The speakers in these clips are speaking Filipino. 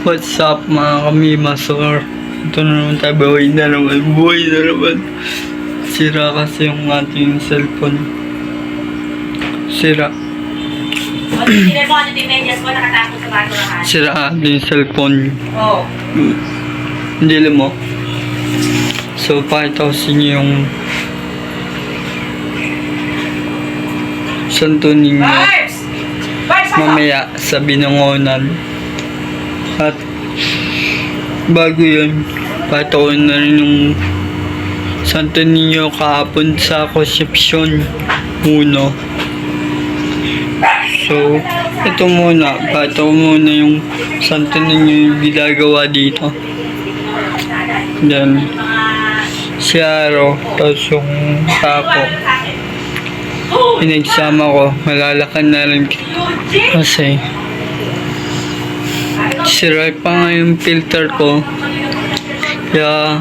What's up mga kamimasor? Ito na naman tayo, buhay na naman. Sira kasi yung ating cellphone. Sira ating cellphone. Oo. Hindi mo. So, pakita ko sa inyo yung santo ninyo mamaya sa binangonan. At bago yun, pakita ko na rin yung santo ninyo kahapon sa Concepcion 1. So, ito muna, pakita ko muna yung santo ninyo yung ginagawa dito. Then, si Aro, tapos yung tapo. Pinagsama ko, malalakan na rin kasi sira pa nga yung filter ko, kaya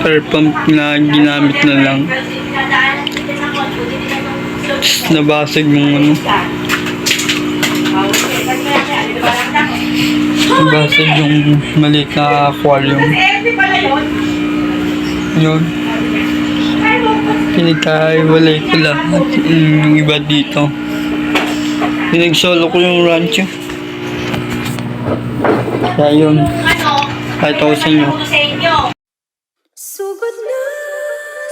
air pump na ginamit na lang. Tapos nabasag yung nabasag yung maliit na aquarium. Yun, pinagkaiwalay ko lahat yung iba dito. Pinagsolo ko yung rancho. Kaya yun, kahit ako sa inyo. Sugod na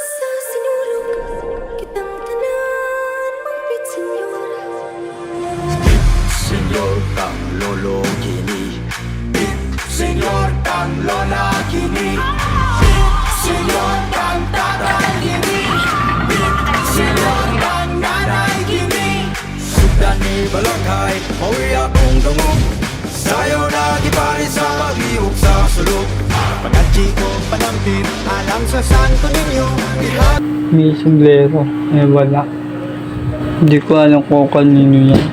sa sinulog kitang tanan mapit senyor. Senyor kang lolo kini, senyor kang lola kini, senyor kang tatay kini, senyor kang nanay kini. Sudan ni balanghay, mauwi akong dungog. Sayo na gipari sa pag-iok sa sulok. Pagkatsi ko panampin, alang sa santo ninyo. May sombrero, wala. Hindi ko alam kung kanino yan.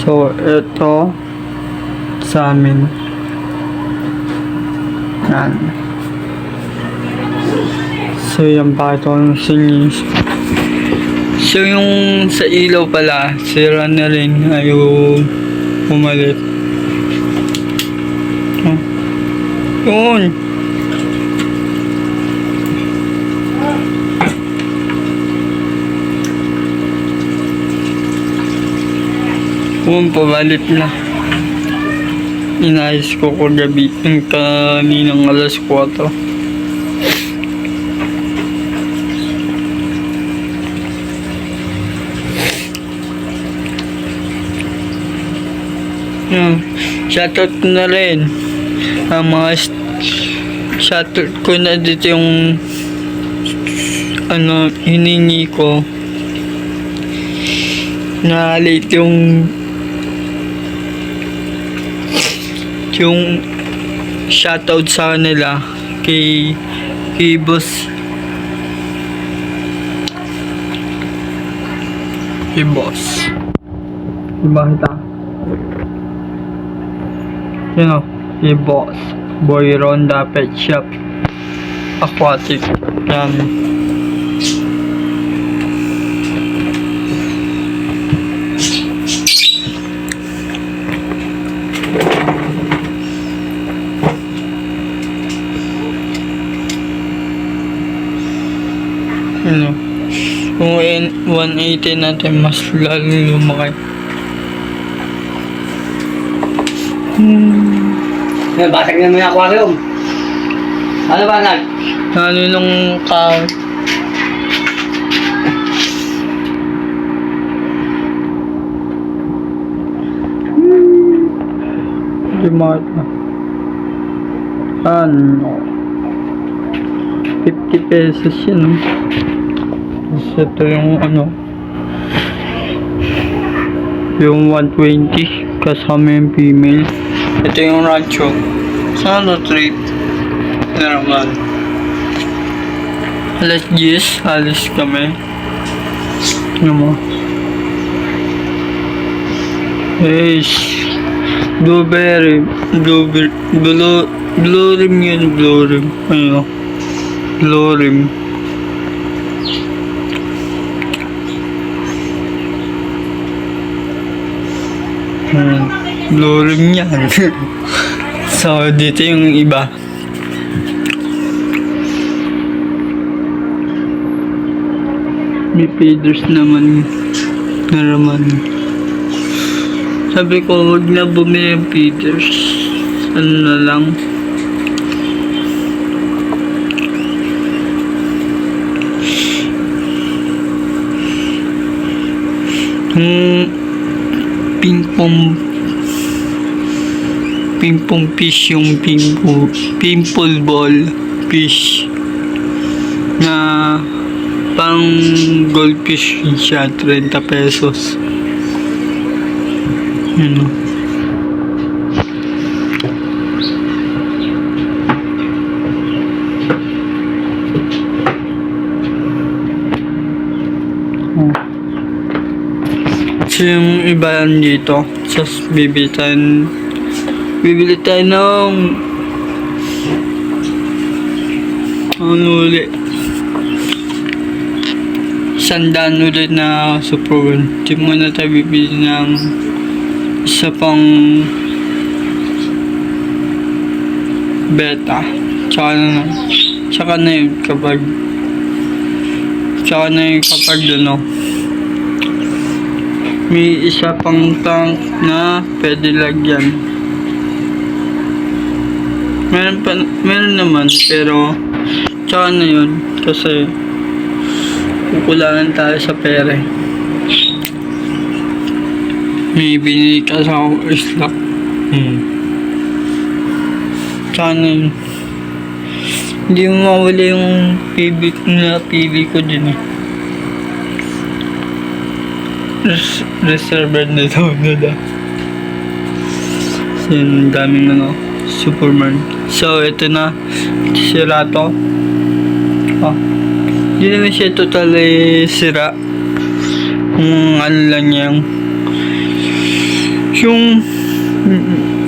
So, ito sa amin. Yan. So, yan pa ito ang sinis. So, yung sa ilaw pala, sira na rin. Ayaw pumalit. Yun. Pabalit na. Inayos ko kagabi yung kaninang alas 4. Shoutout ko na rin ang mga shoutout ko na dito yung hiningi ko na late yung shoutout sa kanila kay boss bakit si boss Boy Ronda Pet Shop Aquatic. Yan. Kung 180 natin, mas lalo lumaki. Basag na mo yung aquarium. Ano ba nag? Ano nung count? Hindi makita. 50 pesos yun. Tapos ito yung yung 120 kasama yung female. Ito yung rancho. Sana trip na naman. Alas 10, alis kami. Ano mo? Blueberry, blue rim yun, blue rim. Blue rim. blue rim yan. So, dito yung iba. May feeders naman. Sabi ko, huwag na bumili ng feeders. Ano na lang. Ping-pong fish yung pimple ball fish na pang goldfish siya, 30 pesos. Yun o. So yung iba yan dito, just bibili tayo ng ano ulit, sandaan ulit na Super 1. Di muna tayo bibili ng isa pang beta, tsaka na yun kapag ano, may isa pang tank na pwede lagyan. Meron naman, pero tsaka na yun kasi kukulangan tayo sa pera. May binili kasi ako isla. Tsaka na yun. Hindi mo mawala yung pili ko din eh. Reserved na daw nila. So yun, daming ano, Superman. So ito na, sira to. Hindi naman siya totally sira. Ano lang yung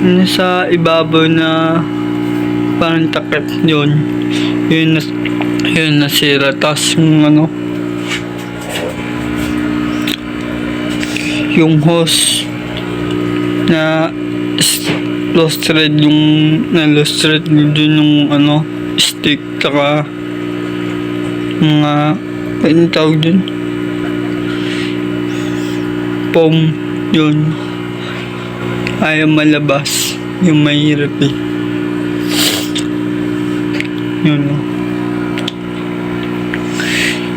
nasa ibabaw na parang takip yun nasira. Tapos yung hose na lost thread dun yung stick, saka mga ano tawag dun, foam yun, ayaw malabas, yung mahirap eh. Yun o.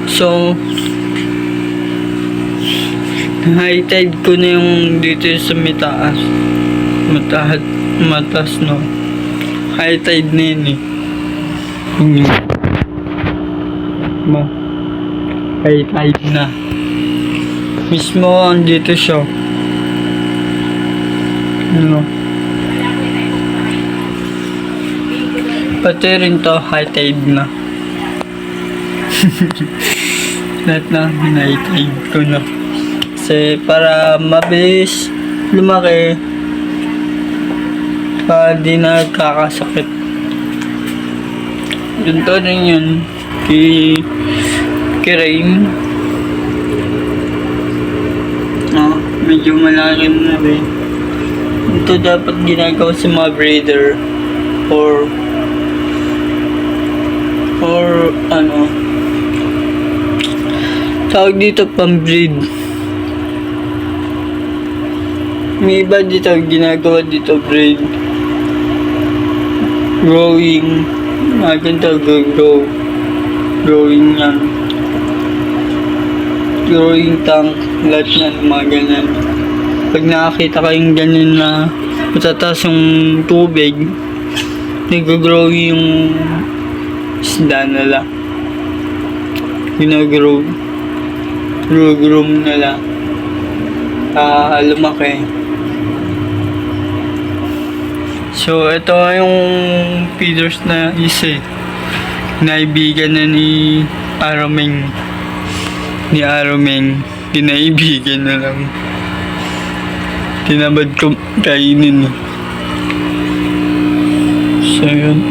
So high tide ko na yung dito sa mataas no, high tide na yun eh. High tide na mismo, andito siya pati rin to high tide na. Lahat na high tide ko na kasi para mabilis lumaki, para di nagkakasakit. Ganito rin yun kay Rain. Medyo malaki na rin. Ito dapat ginagawa sa mga breeder or tawag dito, pang-breed. May iba dito ginagawa dito breed, growing, ganito growing yan, growing tank, lahat na mga ganyan. Pag nakakita kayong ganyan na matataas yung tubig, nag-grow yung isda nila, grow nila, lumaki. So ito yung feeders na isa naibigan na ni Aromeng. Dinaibigan na lang, tinabad ko kainin. So yun,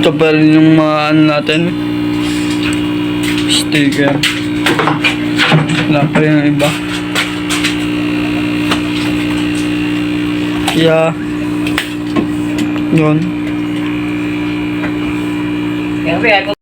ito pa rin yung mga natin, sticker. Wala pa rin yung iba. Yeah. Yun. Kaya